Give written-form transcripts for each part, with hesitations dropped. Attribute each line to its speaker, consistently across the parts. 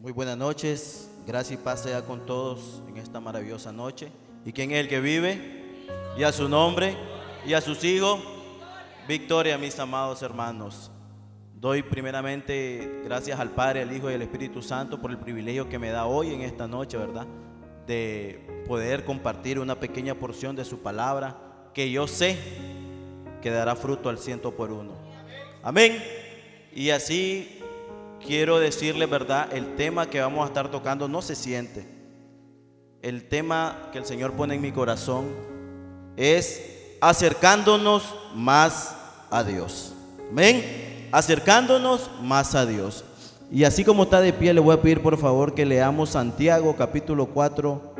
Speaker 1: Muy buenas noches, gracias y paz sea con todos en esta maravillosa noche. ¿Y quién es el que vive? Y a su nombre, y a sus hijos, victoria, mis amados hermanos. Doy primeramente gracias al Padre, al Hijo y al Espíritu Santo por el privilegio que me da hoy en esta noche, ¿verdad? De poder compartir una pequeña porción de su palabra que yo sé que dará fruto al 100%. Amén. Y así quiero decirle, ¿verdad? El tema que vamos a estar tocando no se siente. El tema que el Señor pone en mi corazón es acercándonos más a Dios. Amén. Acercándonos más a Dios. Y así como está de pie, le voy a pedir por favor que leamos Santiago capítulo 4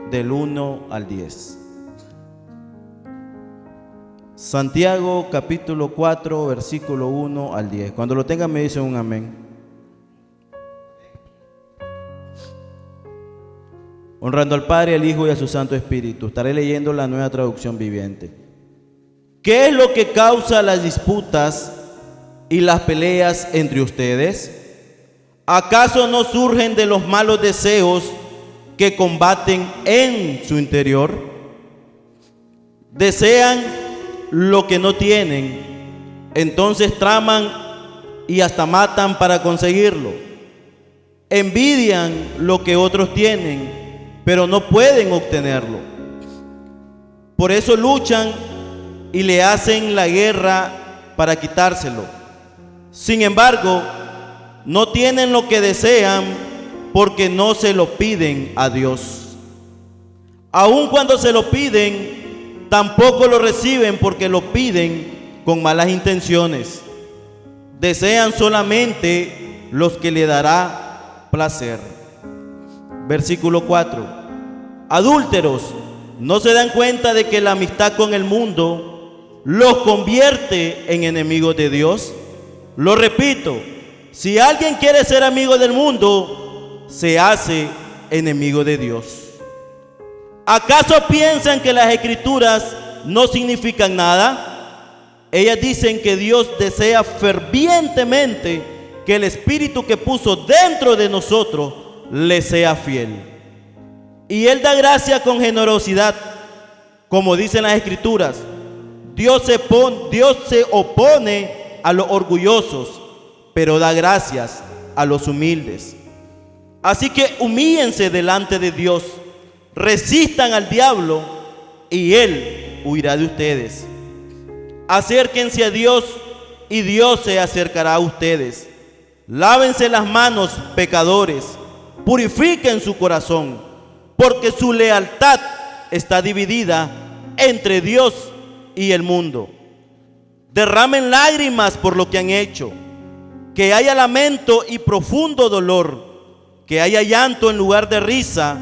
Speaker 1: del 1 al 10. Santiago capítulo 4 versículo 1 al 10. Cuando lo tengan me dicen un amén. Honrando al Padre, al Hijo y a su Santo Espíritu. Estaré leyendo la Nueva Traducción Viviente. ¿Qué es lo que causa las disputas y las peleas entre ustedes? ¿Acaso no surgen de los malos deseos que combaten en su interior? Desean lo que no tienen, entonces traman y hasta matan para conseguirlo. Envidian lo que otros tienen, pero no pueden obtenerlo. Por eso luchan y le hacen la guerra para quitárselo. Sin embargo, no tienen lo que desean porque no se lo piden a Dios. Aun cuando se lo piden, tampoco lo reciben porque lo piden con malas intenciones. Desean solamente los que le dará placer. Versículo 4. Adúlteros, ¿no se dan cuenta de que la amistad con el mundo los convierte en enemigos de Dios? Lo repito, si alguien quiere ser amigo del mundo, se hace enemigo de Dios. ¿Acaso piensan que las escrituras no significan nada? Ellas dicen que Dios desea fervientemente que el Espíritu que puso dentro de nosotros le sea fiel. Y Él da gracia con generosidad, como dicen las escrituras. Dios se opone a los orgullosos, pero da gracias a los humildes. Así que humíllense delante de Dios, resistan al diablo y Él huirá de ustedes. Acérquense a Dios y Dios se acercará a ustedes. Lávense las manos, pecadores, purifiquen su corazón, porque su lealtad está dividida entre Dios y el mundo. Derramen lágrimas por lo que han hecho, que haya lamento y profundo dolor, que haya llanto en lugar de risa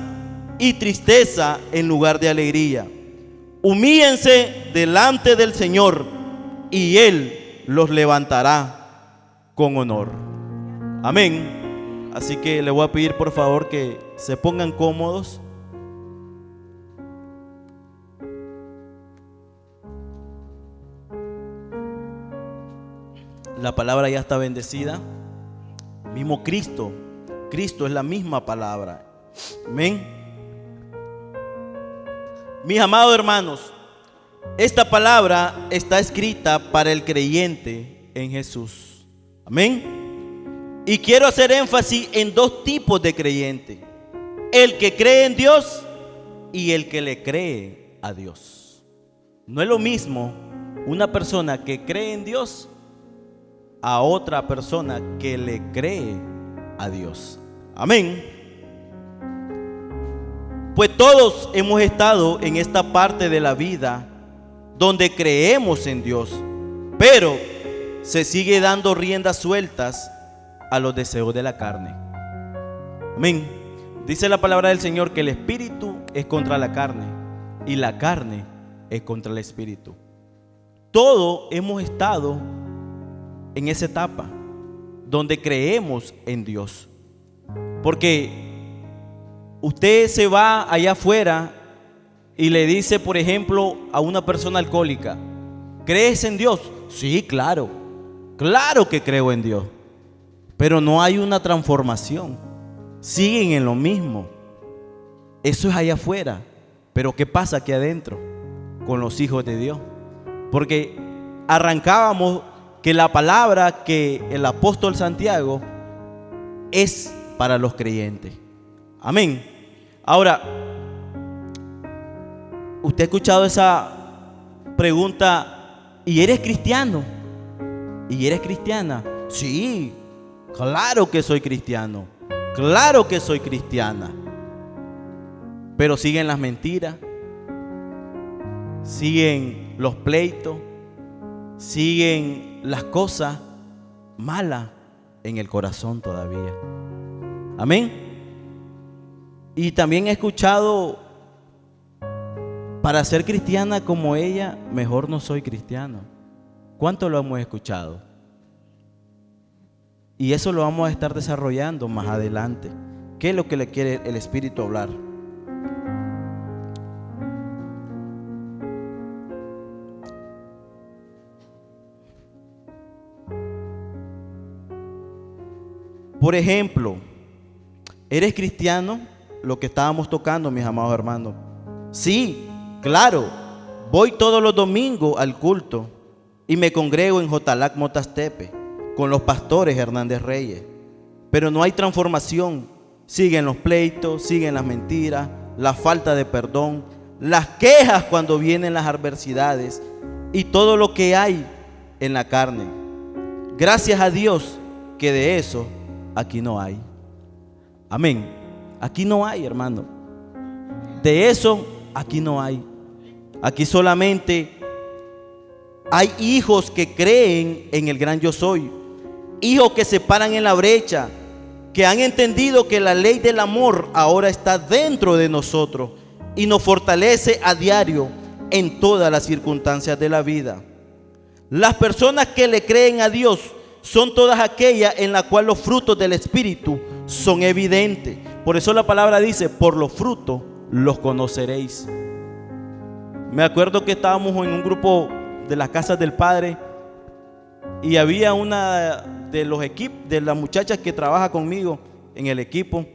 Speaker 1: y tristeza en lugar de alegría. Humíllense delante del Señor y Él los levantará con honor. Amén. Así que le voy a pedir por favor que se pongan cómodos. La palabra ya está bendecida. Mismo Cristo es la misma palabra. Amén. Mis amados hermanos, esta palabra está escrita para el creyente en Jesús. Amén. Y quiero hacer énfasis en dos tipos de creyente: el que cree en Dios y el que le cree a Dios. No es lo mismo una persona que cree en Dios a otra persona que le cree a Dios. Amén. Pues todos hemos estado en esta parte de la vida donde creemos en Dios, pero se sigue dando riendas sueltas a los deseos de la carne. Amén. Dice la palabra del Señor que el espíritu es contra la carne y la carne es contra el espíritu. Todos hemos estado en esa etapa donde creemos en Dios, porque usted se va allá afuera y le dice, por ejemplo, a una persona alcohólica: ¿crees en Dios? Sí, claro que creo en Dios, pero no hay una transformación. siguen en lo mismo. Eso es allá afuera. Pero ¿qué pasa aquí adentro con los hijos de Dios? Porque arrancábamos que la palabra que el apóstol Santiago es para los creyentes. Amén. Ahora, usted ha escuchado esa pregunta: ¿y eres cristiano? ¿Y eres cristiana? Sí, claro que soy cristiano. Claro que soy cristiana. Pero siguen las mentiras, siguen los pleitos, siguen las cosas malas en el corazón todavía. Amén. Y también he escuchado: para ser cristiana como ella, mejor no soy cristiano. ¿Cuánto lo hemos escuchado? Y eso lo vamos a estar desarrollando más adelante. ¿Qué es lo que le quiere el Espíritu hablar? Por ejemplo, ¿eres cristiano? Lo que estábamos tocando, mis amados hermanos. Sí, claro, voy todos los domingos al culto y me congrego en Jotalac Motastepe con los pastores Hernández Reyes. Pero no hay transformación. Siguen los pleitos, siguen las mentiras, la falta de perdón, las quejas cuando vienen las adversidades y todo lo que hay en la carne. Gracias a Dios que de eso aquí no hay. Amén. Aquí no hay, hermano. De eso aquí no hay. Aquí solamente hay hijos que creen en el gran yo soy. Hijos que se paran en la brecha, que han entendido que la ley del amor ahora está dentro de nosotros y nos fortalece a diario en todas las circunstancias de la vida. Las personas que le creen a Dios son todas aquellas en las cuales los frutos del Espíritu son evidentes. Por eso la palabra dice: por los frutos los conoceréis. Me acuerdo que estábamos en un grupo de las casas del Padre y había una de los equipos, de las muchachas que trabaja conmigo en el equipo,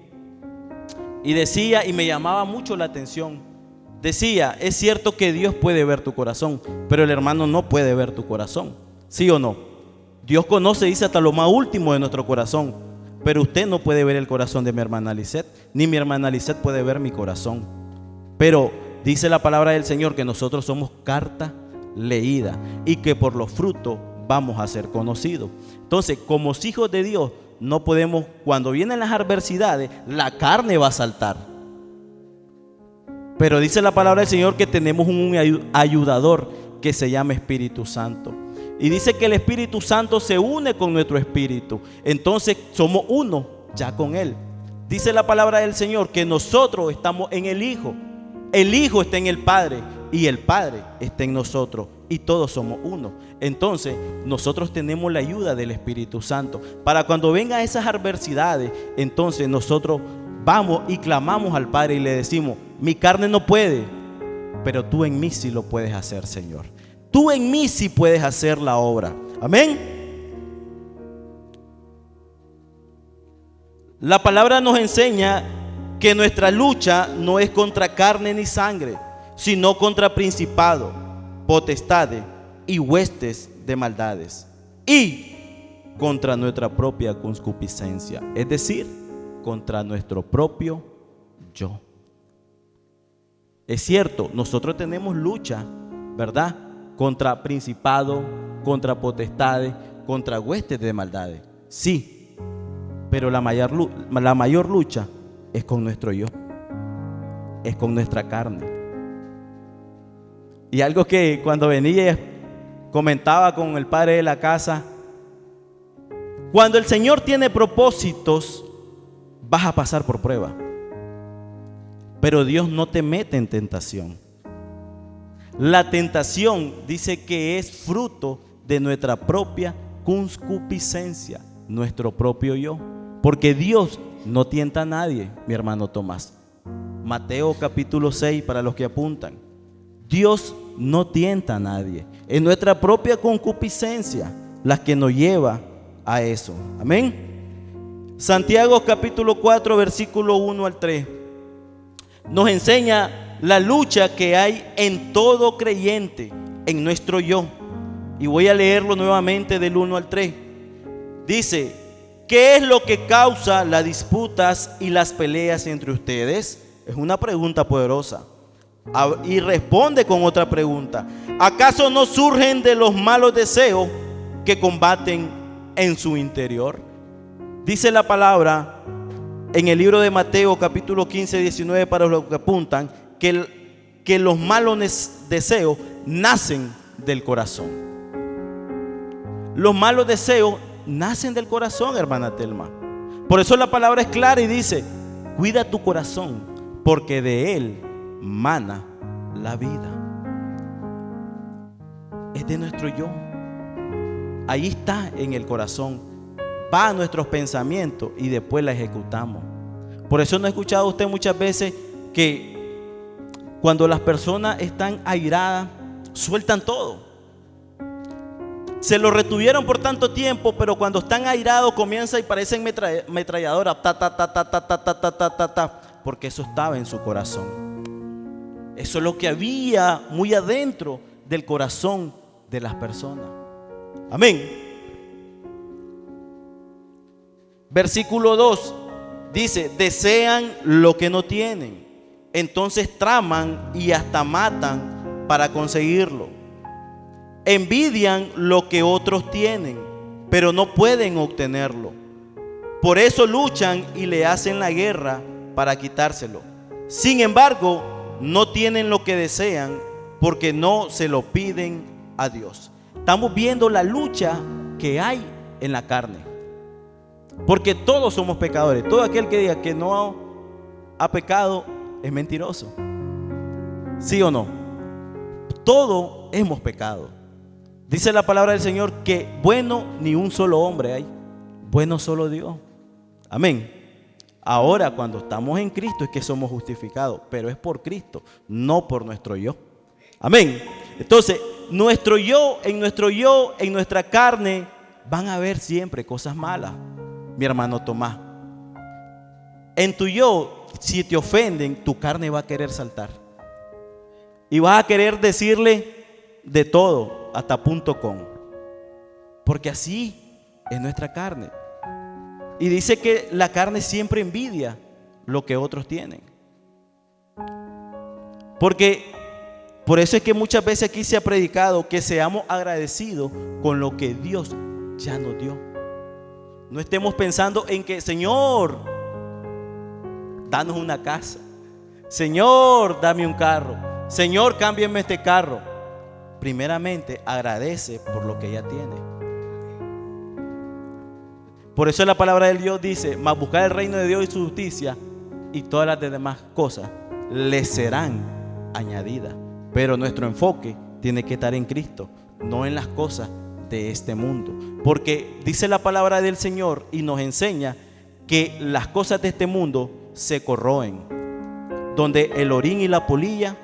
Speaker 1: y decía, y me llamaba mucho la atención, decía: es cierto que Dios puede ver tu corazón, pero el hermano no puede ver tu corazón. ¿Sí o no? Dios conoce, dice, hasta lo más último de nuestro corazón, pero usted no puede ver el corazón de mi hermana Lisette, ni mi hermana Lisette puede ver mi corazón. Pero dice la palabra del Señor que nosotros somos carta leída y que por los frutos vamos a ser conocidos. Entonces, como hijos de Dios, no podemos, cuando vienen las adversidades, la carne va a saltar. Pero dice la palabra del Señor que tenemos un ayudador que se llama Espíritu Santo. Y dice que el Espíritu Santo se une con nuestro espíritu. Entonces somos uno ya con Él. Dice la palabra del Señor que nosotros estamos en el Hijo. El Hijo está en el Padre y el Padre está en nosotros. Y todos somos uno. Entonces nosotros tenemos la ayuda del Espíritu Santo. Para cuando vengan esas adversidades, entonces nosotros vamos y clamamos al Padre y le decimos: mi carne no puede, pero tú en mí sí lo puedes hacer, Señor. Tú en mí sí puedes hacer la obra. Amén. La palabra nos enseña que nuestra lucha no es contra carne ni sangre, sino contra principados, potestades y huestes de maldades, y contra nuestra propia concupiscencia, es decir, contra nuestro propio yo. Es cierto, nosotros tenemos lucha, ¿verdad? Contra principados, contra potestades, contra huestes de maldades. Sí, pero la mayor lucha es con nuestro yo, es con nuestra carne. Y algo que cuando venía comentaba con el padre de la casa: cuando el Señor tiene propósitos, vas a pasar por prueba, pero Dios no te mete en tentación. La tentación dice que es fruto de nuestra propia concupiscencia, nuestro propio yo, porque Dios no tienta a nadie, mi hermano Tomás. Mateo capítulo 6 para los que apuntan. Dios no tienta a nadie, es nuestra propia concupiscencia la que nos lleva a eso. Amén. Santiago capítulo 4, versículo 1 al 3, nos enseña la lucha que hay en todo creyente, en nuestro yo. Y voy a leerlo nuevamente del 1 al 3. Dice: ¿qué es lo que causa las disputas y las peleas entre ustedes? Es una pregunta poderosa. Y responde con otra pregunta: ¿acaso no surgen de los malos deseos que combaten en su interior? Dice la palabra en el libro de Mateo capítulo 15, 19, para los que apuntan, que los malos deseos nacen del corazón. Los malos deseos nacen del corazón, hermana Telma. Por eso la palabra es clara y dice: cuida tu corazón, porque de él mana la vida. Es de nuestro yo. Ahí está, en el corazón. Va a nuestros pensamientos y después la ejecutamos. Por eso no he escuchado a usted muchas veces que cuando las personas están airadas, sueltan todo. Se lo retuvieron por tanto tiempo, pero cuando están airados comienza y parecen metralladoras, porque eso estaba en su corazón. Eso es lo que había muy adentro del corazón de las personas. Amén. Versículo 2 dice: desean lo que no tienen, entonces traman y hasta matan para conseguirlo. Envidian lo que otros tienen, pero no pueden obtenerlo. Por eso luchan y le hacen la guerra para quitárselo. Sin embargo, no tienen lo que desean porque no se lo piden a Dios. Estamos viendo la lucha que hay en la carne, porque todos somos pecadores. Todo aquel que diga que no ha pecado es mentiroso. ¿Sí o no? Todos hemos pecado. Dice la palabra del Señor que bueno ni un solo hombre hay, bueno solo Dios. Amén. Ahora, cuando estamos en Cristo es que somos justificados, pero es por Cristo, no por nuestro yo. Amén. Entonces, en nuestra carne van a haber siempre cosas malas, mi hermano Tomás. En tu yo, si te ofenden, tu carne va a querer saltar y vas a querer decirle de todo, hasta .com, porque así es nuestra carne. Y dice que la carne siempre envidia lo que otros tienen. Porque por eso es que muchas veces aquí se ha predicado que seamos agradecidos con lo que Dios ya nos dio. No estemos pensando en que: Señor, danos una casa, Señor, dame un carro, Señor, cámbiame este carro. Primeramente, agradece por lo que ya tiene. Por eso la palabra de Dios dice: mas buscar el reino de Dios y su justicia, y todas las demás cosas les serán añadidas. Pero nuestro enfoque tiene que estar en Cristo, no en las cosas de este mundo. Porque dice la palabra del Señor y nos enseña que las cosas de este mundo se corroen, donde el orín y la polilla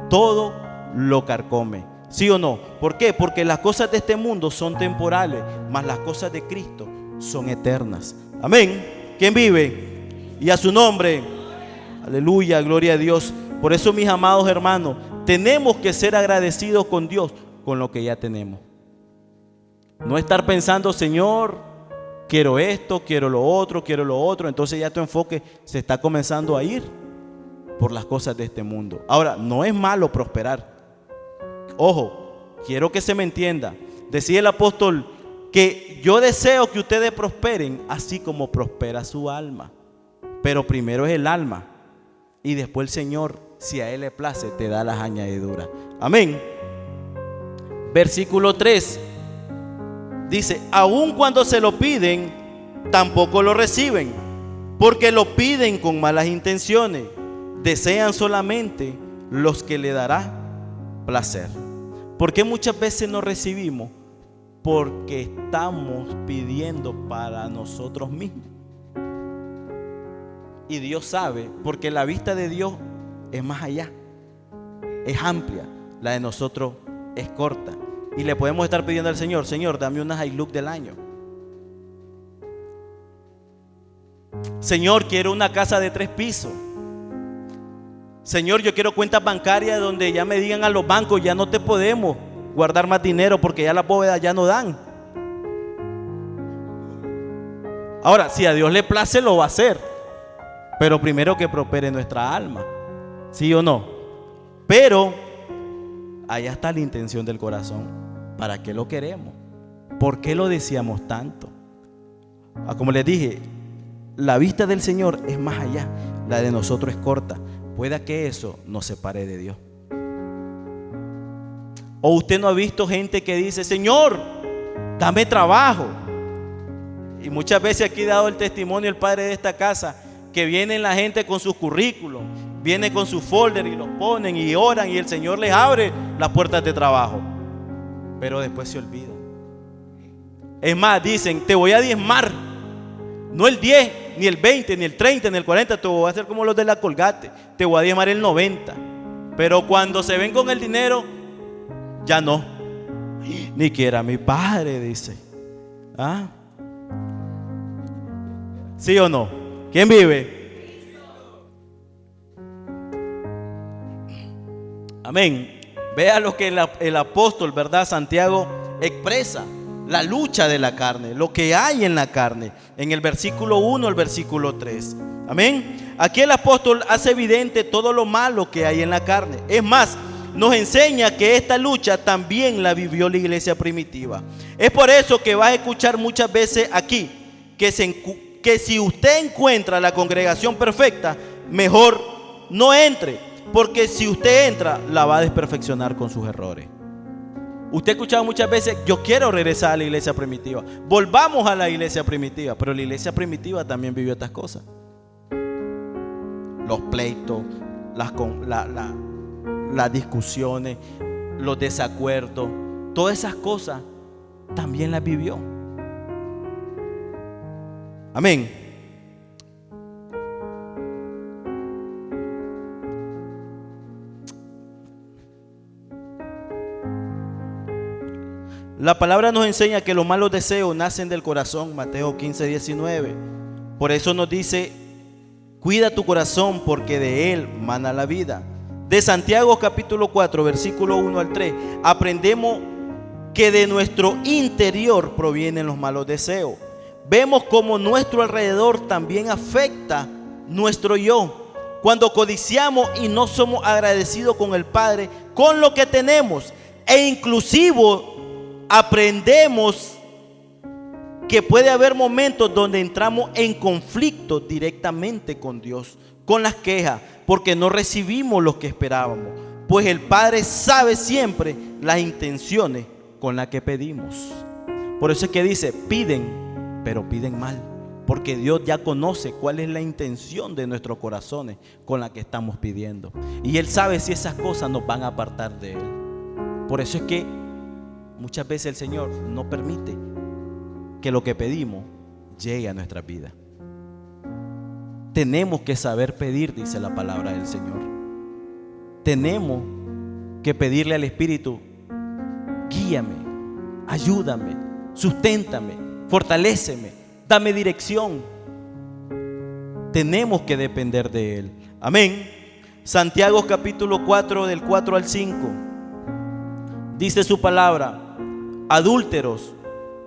Speaker 1: todo lo carcome. ¿Sí o no? ¿Por qué? Porque las cosas de este mundo son temporales, mas las cosas de Cristo son eternas. Amén. ¿Quién vive? Y a su nombre. Aleluya, gloria a Dios. Por eso, mis amados hermanos, tenemos que ser agradecidos con Dios con lo que ya tenemos. No estar pensando: Señor, quiero esto, quiero lo otro, quiero lo otro. Entonces ya tu enfoque se está comenzando a ir por las cosas de este mundo. Ahora, no es malo prosperar. Ojo, quiero que se me entienda. Decía el apóstol que yo deseo que ustedes prosperen así como prospera su alma. Pero primero es el alma y después el Señor, si a Él le place, te da las añadiduras. Amén. Versículo 3 dice: aun cuando se lo piden, tampoco lo reciben, porque lo piden con malas intenciones. Desean solamente los que le dará placer. ¿Por qué muchas veces no recibimos? Porque estamos pidiendo para nosotros mismos. Y Dios sabe, porque la vista de Dios es más allá, es amplia. La de nosotros es corta. Y le podemos estar pidiendo al Señor: Señor, dame una Hilux del año. Señor, quiero una casa de 3 pisos. Señor, yo quiero cuentas bancarias donde ya me digan a los bancos, ya no te podemos guardar más dinero porque ya las bóvedas ya no dan. Ahora, si a Dios le place, lo va a hacer, pero primero que prospere nuestra alma, ¿sí o no? Pero allá está la intención del corazón. ¿Para qué lo queremos? ¿Por qué lo deseamos tanto? Como les dije, la vista del Señor es más allá, la de nosotros es corta. Pueda que eso nos separe de Dios. O usted no ha visto gente que dice: Señor, dame trabajo. Y muchas veces aquí he dado el testimonio el padre de esta casa, que viene la gente con sus currículos, viene con su folder y los ponen y oran y el Señor les abre las puertas de trabajo, pero después se olvidan. Es más, dicen: te voy a diezmar, no el 10, ni el 20, ni el 30, ni el 40, te voy a hacer como los de la Colgate, te voy a diezmar el 90. Pero cuando se ven con el dinero, ya no. Ni quiera mi padre, dice. ¿Ah? ¿Sí o no? ¿Quién vive? Amén. Vea lo que el apóstol, ¿verdad? Santiago expresa. La lucha de la carne, lo que hay en la carne, en el versículo 1 al versículo 3. Amén. Aquí el apóstol hace evidente todo lo malo que hay en la carne. Es más, nos enseña que esta lucha también la vivió la iglesia primitiva. Es por eso que vas a escuchar muchas veces aquí que si usted encuentra la congregación perfecta, mejor no entre, porque si usted entra, la va a desperfeccionar con sus errores. Usted ha escuchado muchas veces: yo quiero regresar a la iglesia primitiva, volvamos a la iglesia primitiva. Pero la iglesia primitiva también vivió estas cosas: los pleitos, las discusiones, los desacuerdos, todas esas cosas también las vivió. Amén. La palabra nos enseña que los malos deseos nacen del corazón. Mateo 15:19. Por eso nos dice: cuida tu corazón, porque de él mana la vida. De Santiago capítulo 4 versículo 1 al 3 aprendemos que de nuestro interior provienen los malos deseos. Vemos cómo nuestro alrededor también afecta nuestro yo. Cuando codiciamos y no somos agradecidos con el Padre, con lo que tenemos, e inclusive aprendemos que puede haber momentos donde entramos en conflicto directamente con Dios, con las quejas, porque no recibimos lo que esperábamos, pues el Padre sabe siempre las intenciones con las que pedimos. Por eso es que dice: piden, pero piden mal, porque Dios ya conoce cuál es la intención de nuestros corazones con la que estamos pidiendo, y Él sabe si esas cosas nos van a apartar de Él. Por eso es que muchas veces el Señor no permite que lo que pedimos llegue a nuestra vida. Tenemos que saber pedir, dice la palabra del Señor. Tenemos que pedirle al Espíritu: guíame, ayúdame, susténtame, fortaléceme, dame dirección. Tenemos que depender de Él. Amén. Santiago capítulo 4 del 4 al 5 dice su palabra: adúlteros,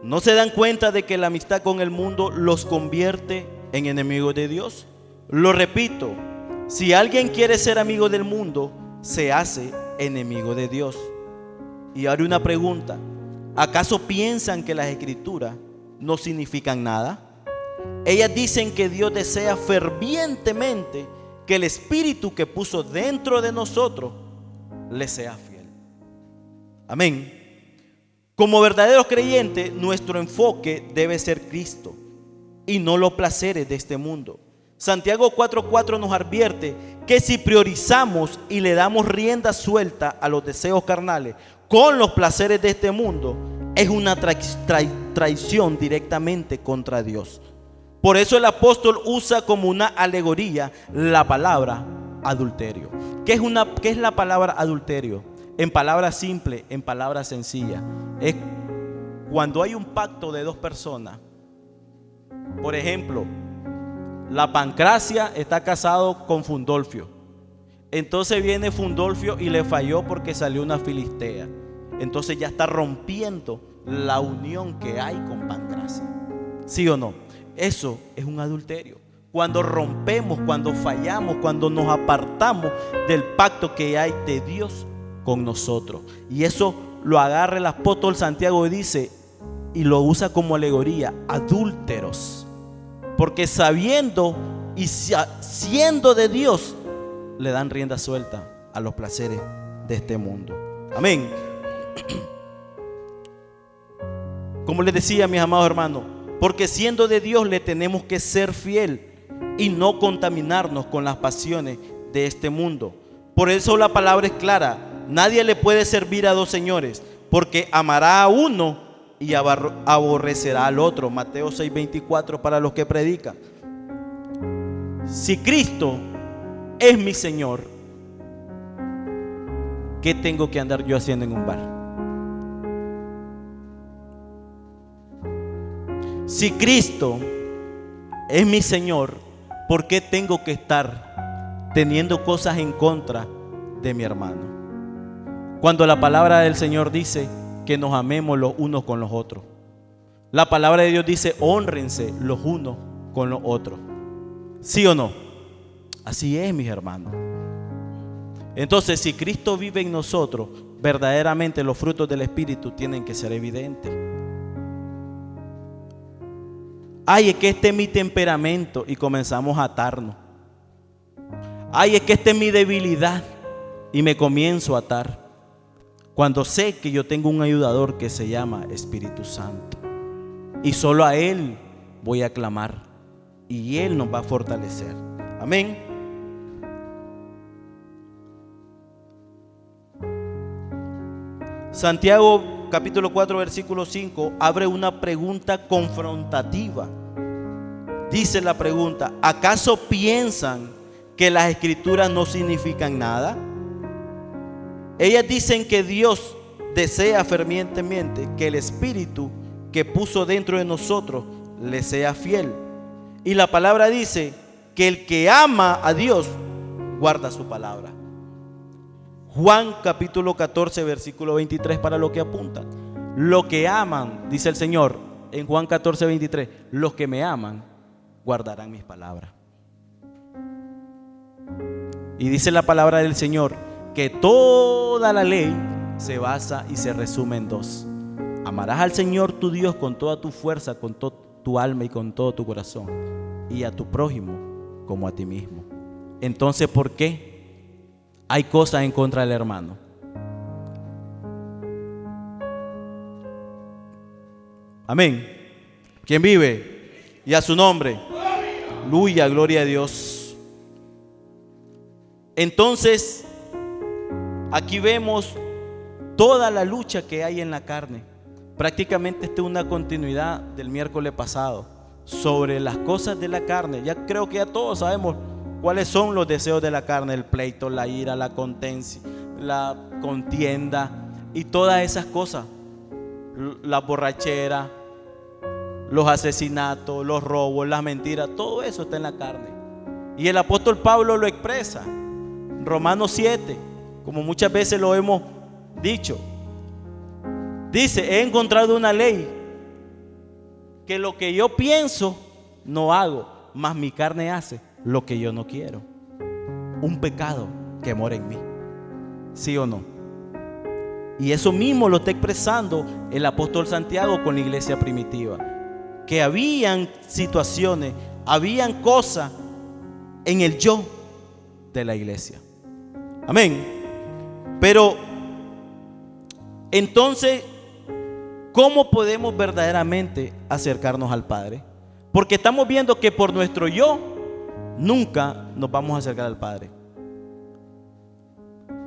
Speaker 1: ¿no se dan cuenta de que la amistad con el mundo los convierte en enemigos de Dios? Lo repito, si alguien quiere ser amigo del mundo, se hace enemigo de Dios. Y ahora una pregunta: ¿acaso piensan que las escrituras no significan nada? Ellas dicen que Dios desea fervientemente que el Espíritu que puso dentro de nosotros le sea fiel. Amén. Como verdaderos creyentes, nuestro enfoque debe ser Cristo y no los placeres de este mundo. Santiago 4:4 nos advierte que si priorizamos y le damos rienda suelta a los deseos carnales con los placeres de este mundo, es una traición directamente contra Dios. Por eso el apóstol usa como una alegoría la palabra adulterio. ¿Qué es la palabra adulterio? En palabras simples, en palabras sencillas, es cuando hay un pacto de dos personas. Por ejemplo, La Pancracia está casado con Fundolfio. Entonces viene Fundolfio y le falló porque salió una filistea. Entonces ya está rompiendo la unión que hay con Pancracia. ¿Sí o no? Eso es un adulterio. Cuando rompemos, cuando fallamos, cuando nos apartamos del pacto que hay de Dios con nosotros. Y eso lo agarra el apóstol Santiago y dice, y lo usa como alegoría, adúlteros. Porque sabiendo y siendo de Dios, le dan rienda suelta a los placeres de este mundo. Amén. Como les decía, mis amados hermanos, porque siendo de Dios le tenemos que ser fiel y no contaminarnos con las pasiones de este mundo. Por eso la palabra es clara: nadie le puede servir a dos señores, porque amará a uno y aborrecerá al otro. Mateo 6:24 para los que predican. Si Cristo es mi Señor, ¿qué tengo que andar yo haciendo en un bar? Si Cristo es mi Señor, ¿por qué tengo que estar teniendo cosas en contra de mi hermano? Cuando la palabra del Señor dice que nos amemos los unos con los otros. La palabra de Dios dice: hónrense los unos con los otros. ¿Sí o no? Así es, mis hermanos. Entonces, si Cristo vive en nosotros, verdaderamente los frutos del Espíritu tienen que ser evidentes. Ay, es que este es mi temperamento, y comenzamos a atarnos. Ay, es que esta es mi debilidad, y me comienzo a atar. Cuando sé que yo tengo un ayudador que se llama Espíritu Santo, y solo a Él voy a clamar, y Él nos va a fortalecer. Amén. Santiago capítulo 4 versículo 5 abre una pregunta confrontativa. Dice la pregunta: ¿acaso piensan que las escrituras no significan nada? Ellas dicen que Dios desea fervientemente que el Espíritu que puso dentro de nosotros le sea fiel. Y la palabra dice que el que ama a Dios guarda su palabra. Juan capítulo 14 versículo 23 para los que apuntan. Lo que aman, dice el Señor en Juan 14, 23, los que me aman guardarán mis palabras. Y dice la palabra del Señor que toda la ley se basa y se resume en dos: amarás al Señor tu Dios con toda tu fuerza, con toda tu alma y con todo tu corazón, y a tu prójimo como a ti mismo. Entonces, ¿por qué hay cosas en contra del hermano? Amén. ¿Quién vive? Y a su nombre. Aleluya, gloria a Dios. Entonces, aquí vemos toda la lucha que hay en la carne. Prácticamente esta es una continuidad del miércoles pasado sobre las cosas de la carne. Ya creo que ya todos sabemos cuáles son los deseos de la carne: el pleito, la ira, la contencia, la contienda y todas esas cosas. La borrachera, los asesinatos, los robos, las mentiras, todo eso está en la carne. Y el apóstol Pablo lo expresa en Romanos 7, como muchas veces lo hemos dicho. Dice: he encontrado una ley, que lo que yo pienso no hago, mas mi carne hace lo que yo no quiero. Un pecado que mora en mí. ¿Sí o no? Y eso mismo lo está expresando el apóstol Santiago con la iglesia primitiva. Que habían situaciones, habían cosas en el yo de la iglesia. Amén. Pero entonces, ¿cómo podemos verdaderamente acercarnos al Padre? Porque estamos viendo que por nuestro yo nunca nos vamos a acercar al Padre.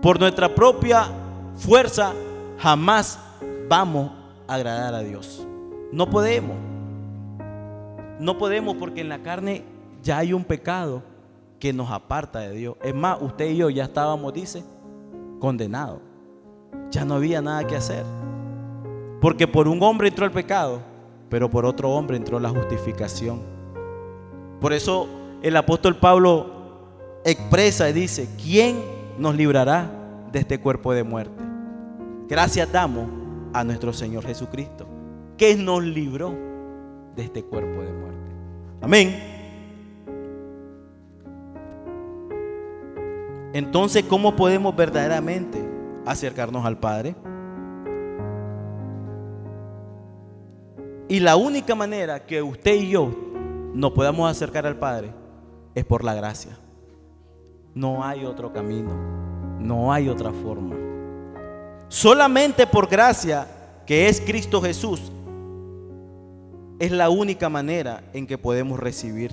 Speaker 1: Por nuestra propia fuerza jamás vamos a agradar a Dios. No podemos. No podemos, porque en la carne ya hay un pecado que nos aparta de Dios. Es más, usted y yo ya estábamos, dice, condenados. Ya no había nada que hacer. Porque por un hombre entró el pecado, pero por otro hombre entró la justificación. Por eso el apóstol Pablo expresa y dice: ¿quién nos librará de este cuerpo de muerte? Gracias damos a nuestro Señor Jesucristo, que nos libró de este cuerpo de muerte. Amén. Entonces, ¿cómo podemos verdaderamente acercarnos al Padre? Y la única manera que usted y yo nos podamos acercar al Padre es por la gracia. No hay otro camino, no hay otra forma. Solamente por gracia, que es Cristo Jesús, es la única manera en que podemos recibir.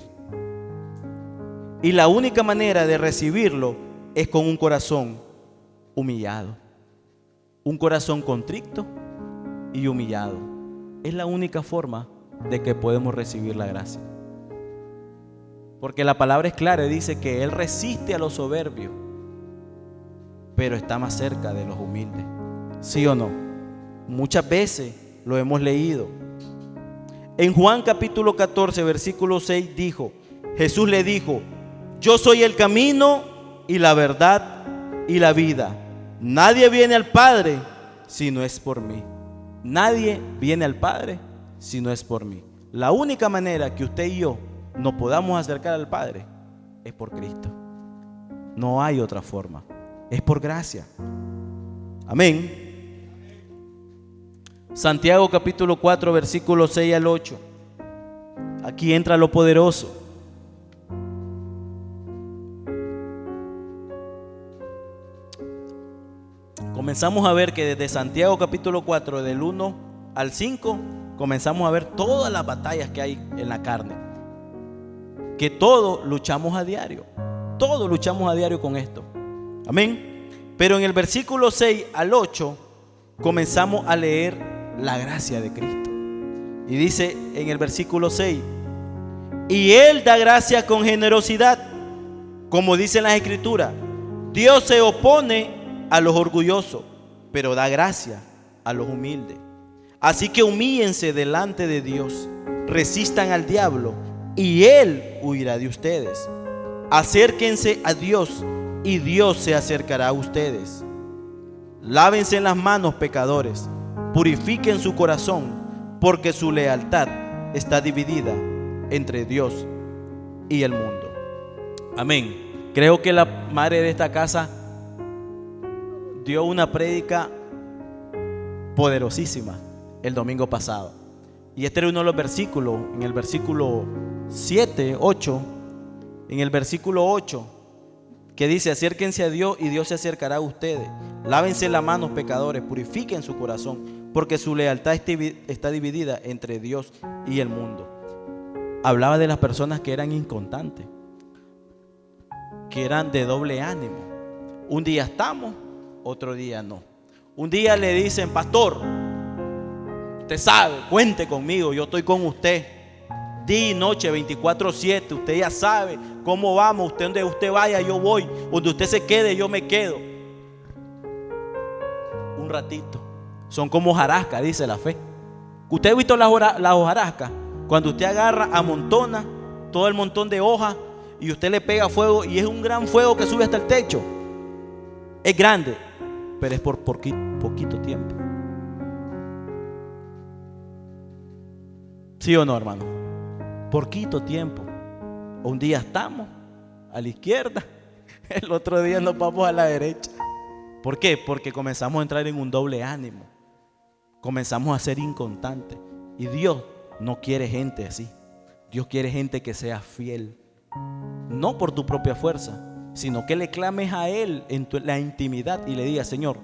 Speaker 1: Y la única manera de recibirlo es con un corazón humillado, un corazón contrito y humillado. Es la única forma de que podemos recibir la gracia. Porque la palabra es clara y dice que Él resiste a los soberbios, pero está más cerca de los humildes. ¿Sí o no? Muchas veces lo hemos leído. En Juan capítulo 14, versículo 6 dijo, Jesús le dijo: yo soy el camino y la verdad y la vida. Nadie viene al Padre si no es por mí. Nadie viene al Padre si no es por mí. La única manera que usted y yo nos podamos acercar al Padre es por Cristo. No hay otra forma. Es por gracia. Amén. Santiago capítulo 4, versículos 6 al 8. Aquí entra lo poderoso. Comenzamos a ver que desde Santiago capítulo 4, del 1 al 5, comenzamos a ver todas las batallas que hay en la carne. Que todos luchamos a diario. Todos luchamos a diario con esto. Amén. Pero en el versículo 6 al 8 comenzamos a leer la gracia de Cristo. Y dice en el versículo 6: y Él da gracia con generosidad, como dice en las Escrituras. Dios se opone a los orgullosos, pero da gracia a los humildes. Así que humíllense delante de Dios, resistan al diablo y Él huirá de ustedes. Acérquense a Dios y Dios se acercará a ustedes. Lávense las manos, pecadores, purifiquen su corazón, porque su lealtad está dividida entre Dios y el mundo. Amén. Creo que la madre de esta casa dio una prédica poderosísima el domingo pasado. Y este era uno de los versículos, en el versículo 7, 8, en el versículo 8, que dice: acérquense a Dios y Dios se acercará a ustedes. Lávense las manos, pecadores, purifiquen su corazón, porque su lealtad está dividida entre Dios y el mundo. Hablaba de las personas que eran inconstantes, que eran de doble ánimo. Un día estamos, otro día no. Un día le dicen: pastor, usted sabe, cuente conmigo, yo estoy con usted día y noche, 24/7. Usted ya sabe cómo vamos. Usted, donde usted vaya, yo voy. Donde usted se quede, yo me quedo. Un ratito. Son como hojarascas, dice la fe. ¿Usted ha visto las hojarascas? Cuando usted agarra, amontona todo el montón de hojas y usted le pega fuego, y es un gran fuego que sube hasta el techo. Es grande, pero es por poquito tiempo. ¿Sí o no, hermano? Poquito tiempo. Un día estamos a la izquierda, el otro día nos vamos a la derecha. ¿Por qué? Porque comenzamos a entrar en un doble ánimo. Comenzamos a ser inconstantes. Y Dios no quiere gente así. Dios quiere gente que sea fiel. No por tu propia fuerza, sino que le clames a Él en la intimidad y le digas: Señor,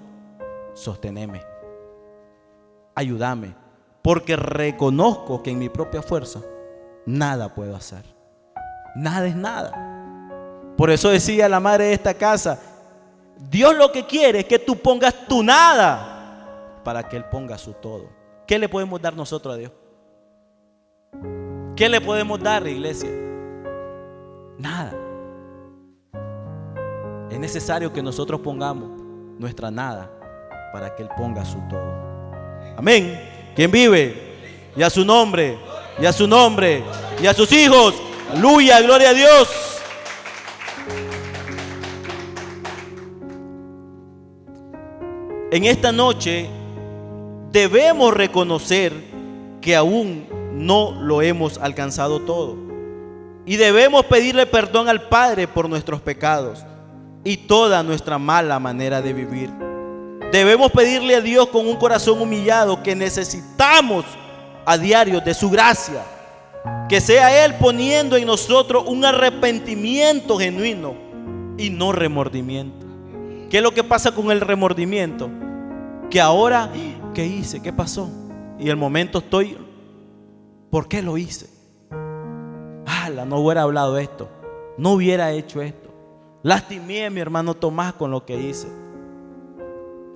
Speaker 1: sosténeme, ayúdame, porque reconozco que en mi propia fuerza nada puedo hacer. Nada es nada. Por eso decía la madre de esta casa: Dios lo que quiere es que tú pongas tu nada para que Él ponga su todo. ¿Qué le podemos dar nosotros a Dios? ¿Qué le podemos dar, iglesia? Nada. Es necesario que nosotros pongamos nuestra nada para que Él ponga su todo. Amén. ¿Quién vive? Y a su nombre, y a su nombre, y a sus hijos, Aleluya, gloria a Dios. En esta noche debemos reconocer que aún no lo hemos alcanzado todo. Y debemos pedirle perdón al Padre por nuestros pecados y toda nuestra mala manera de vivir. Debemos pedirle a Dios con un corazón humillado que necesitamos a diario de su gracia. Que sea Él poniendo en nosotros un arrepentimiento genuino y no remordimiento. ¿Qué es lo que pasa con el remordimiento? Que ahora, ¿qué hice? ¿Qué pasó? Y el momento estoy, ¿por qué lo hice? No hubiera hablado esto, no hubiera hecho esto, lastimé a mi hermano Tomás con lo que hice.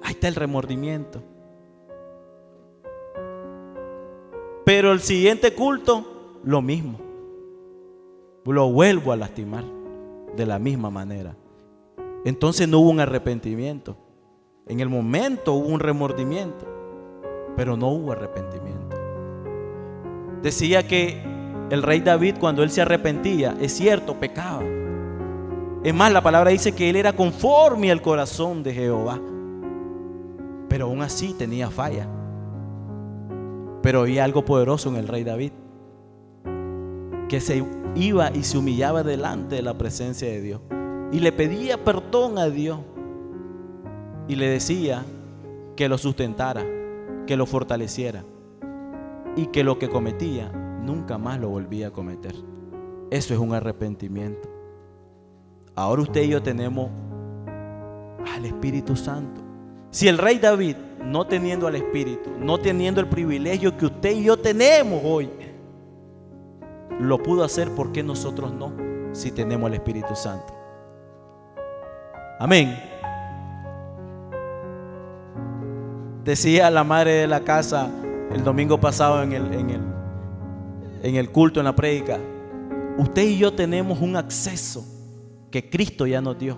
Speaker 1: Ahí está el remordimiento. Pero el siguiente culto, lo mismo, lo vuelvo a lastimar de la misma manera. Entonces no hubo un arrepentimiento. En el momento hubo un remordimiento, pero no hubo arrepentimiento. Decía que el rey David, cuando él se arrepentía, es cierto, pecaba. Es más, la palabra dice que él era conforme al corazón de Jehová, pero aún así tenía falla. Pero había algo poderoso en el rey David, que se iba y se humillaba delante de la presencia de Dios y le pedía perdón a Dios y le decía que lo sustentara, que lo fortaleciera y que lo que cometía nunca más lo volvía a cometer. Eso es un arrepentimiento. Ahora usted y yo tenemos al Espíritu Santo. Si el rey David, no teniendo al Espíritu, no teniendo el privilegio que usted y yo tenemos hoy, lo pudo hacer, ¿por qué nosotros no? Si tenemos al Espíritu Santo. Amén. Decía la madre de la casa el domingo pasado en el culto, en la prédica: usted y yo tenemos un acceso que Cristo ya nos dio,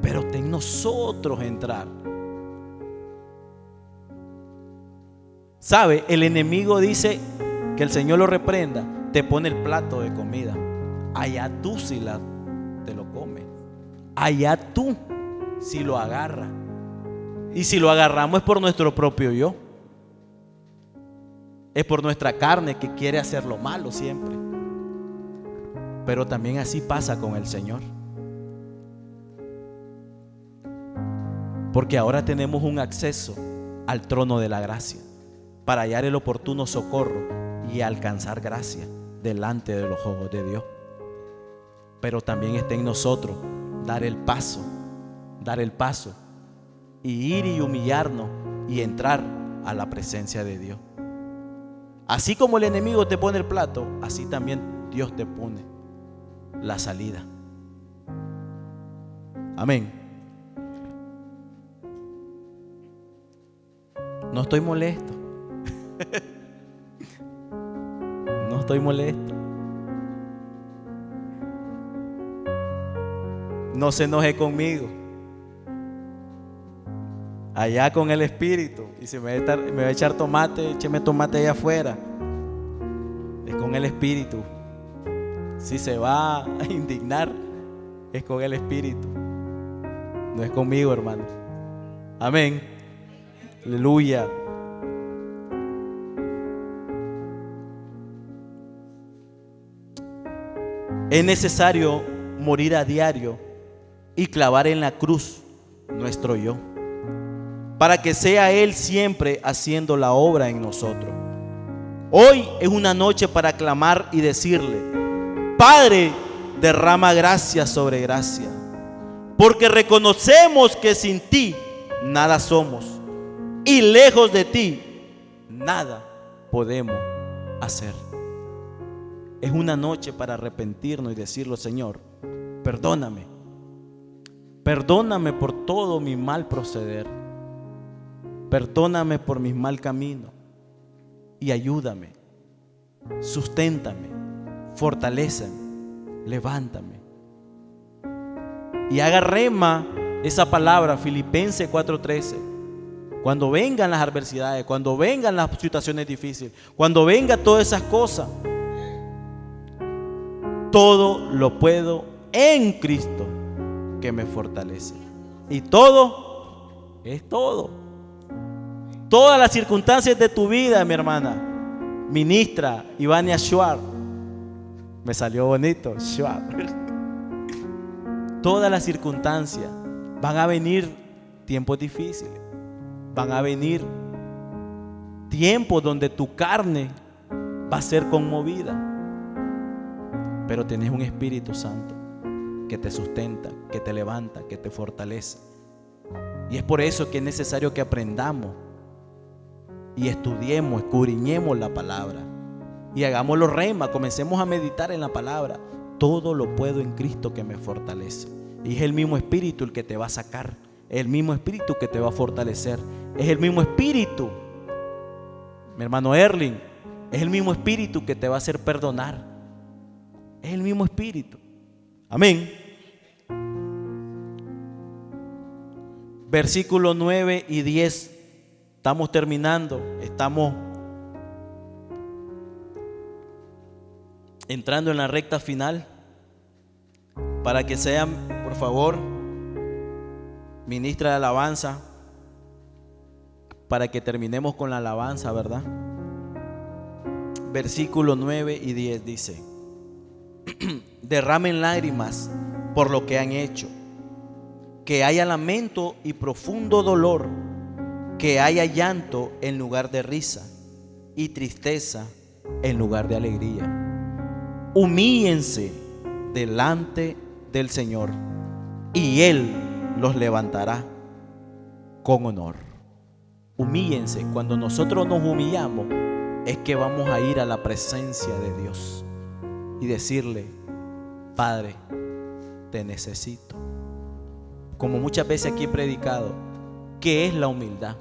Speaker 1: pero está en nosotros entrar. ¿Sabe? El enemigo dice que el Señor lo reprenda, te pone el plato de comida, allá tú si te lo comes, allá tú si lo agarras. Y si lo agarramos es por nuestro propio yo, es por nuestra carne que quiere hacer lo malo siempre. Pero también así pasa con el Señor, porque ahora tenemos un acceso al trono de la gracia para hallar el oportuno socorro y alcanzar gracia delante de los ojos de Dios. Pero también está en nosotros dar el paso y ir y humillarnos y entrar a la presencia de Dios. Así como el enemigo te pone el plato, así también Dios te pone la salida. Amén. No estoy molesto. No estoy molesto. No se enoje conmigo. Allá con el Espíritu. Y si me va a echar tomate, écheme tomate allá afuera. Es con el Espíritu. Si se va a indignar, es con el Espíritu, no es conmigo, hermano. Amén. Aleluya. Es necesario morir a diario y clavar en la cruz nuestro yo, para que sea Él siempre haciendo la obra en nosotros. Hoy es una noche para clamar y decirle: Padre, derrama gracia sobre gracia, porque reconocemos que sin ti nada somos y lejos de ti nada podemos hacer. Es una noche para arrepentirnos y decirle: Señor, perdóname. Perdóname por todo mi mal proceder. Perdóname por mis mal caminos y ayúdame, susténtame, fortaléceme, levántame. Y haga rema esa palabra, Filipenses 4:13. Cuando vengan las adversidades, cuando vengan las situaciones difíciles, cuando vengan todas esas cosas, todo lo puedo en Cristo que me fortalece. Y todo es todo. Todas las circunstancias de tu vida, mi hermana, ministra Ivania Schwartz, me salió bonito, Schwartz. Todas las circunstancias, van a venir tiempos difíciles, van a venir tiempos donde tu carne va a ser conmovida, pero tenés un Espíritu Santo que te sustenta, que te levanta, que te fortalece. Y es por eso que es necesario que aprendamos y estudiemos, escudriñemos la palabra y hagámoslo rema, comencemos a meditar en la palabra. Todo lo puedo en Cristo que me fortalece. Y es el mismo Espíritu el que te va a sacar, es el mismo Espíritu que te va a fortalecer, es el mismo Espíritu, mi hermano Erling, es el mismo Espíritu que te va a hacer perdonar, es el mismo Espíritu. Amén. Versículos 9 y 10, estamos terminando, estamos entrando en la recta final. Para que sean, por favor, ministra de alabanza, para que terminemos con la alabanza, ¿verdad? Versículos 9 y 10 dice: derramen lágrimas por lo que han hecho, que haya lamento y profundo dolor, que haya llanto en lugar de risa y tristeza en lugar de alegría. Humíllense delante del Señor y Él los levantará con honor. Humíllense. Cuando nosotros nos humillamos es que vamos a ir a la presencia de Dios y decirle: Padre, te necesito. Como muchas veces aquí he predicado, ¿qué es la humildad?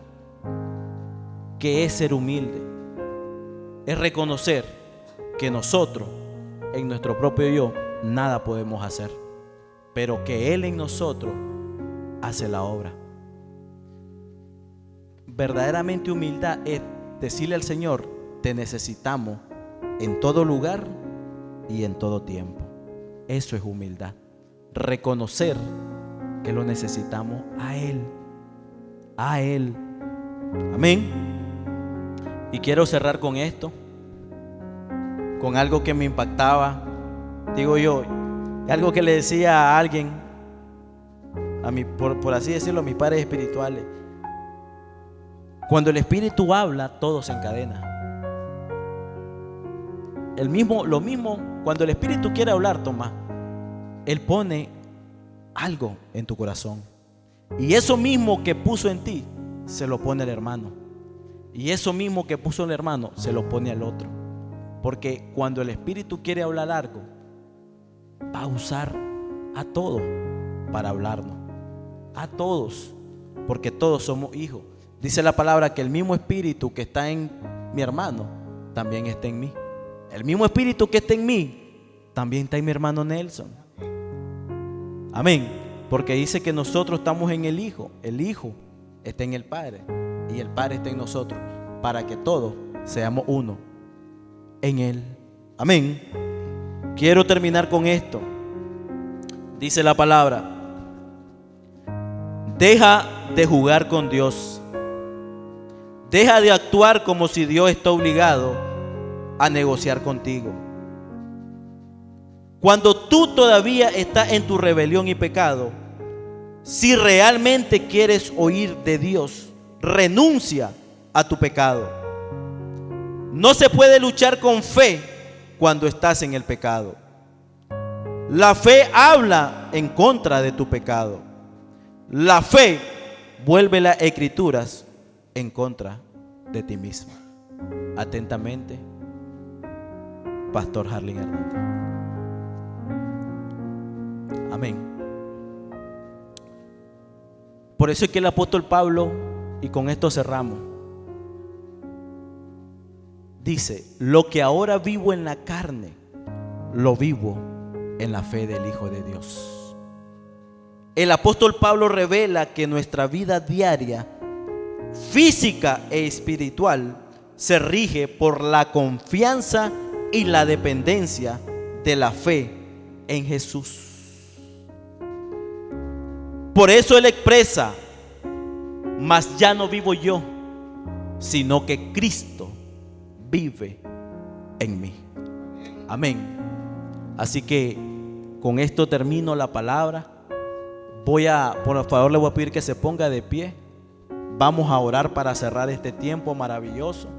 Speaker 1: ¿Qué es ser humilde? Es reconocer que nosotros en nuestro propio yo nada podemos hacer, pero que Él en nosotros hace la obra. Verdaderamente humildad es decirle al Señor: te necesitamos en todo lugar y en todo tiempo. Eso es humildad. Reconocer que lo necesitamos a Él. A Él. Amén. Y quiero cerrar con esto, con algo que me impactaba. Digo yo, algo que le decía a alguien, por así decirlo, a mis padres espirituales. Cuando el Espíritu habla, todo se encadena. Lo mismo, cuando el Espíritu quiere hablar, Tomás, Él pone algo en tu corazón. Y eso mismo que puso en ti, se lo pone el hermano. Y eso mismo que puso el hermano, se lo pone al otro. Porque cuando el Espíritu quiere hablar algo, va a usar a todos para hablarnos. A todos. Porque todos somos hijos. Dice la palabra que el mismo Espíritu que está en mi hermano también está en mí. El mismo Espíritu que está en mí también está en mi hermano Nelson. Amén. Porque dice que nosotros estamos en el Hijo está en el Padre y el Padre está en nosotros, para que todos seamos uno en Él. Amén. Quiero terminar con esto. Dice la palabra: deja de jugar con Dios. Deja de actuar como si Dios está obligado a negociar contigo. Cuando tú todavía estás en tu rebelión y pecado, si realmente quieres oír de Dios, renuncia a tu pecado. No se puede luchar con fe cuando estás en el pecado. La fe habla en contra de tu pecado. La fe vuelve las escrituras en contra de ti mismo. Atentamente, Pastor Harling Hernández. Amén. Por eso es que el apóstol Pablo, y con esto cerramos, dice: lo que ahora vivo en la carne, lo vivo en la fe del Hijo de Dios. El apóstol Pablo revela que nuestra vida diaria, física e espiritual, se rige por la confianza y la dependencia de la fe en Jesús. Por eso Él expresa: mas ya no vivo yo, sino que Cristo vive en mí. Amén. Así que con esto termino la palabra. Por favor, le voy a pedir que se ponga de pie. Vamos a orar para cerrar este tiempo maravilloso.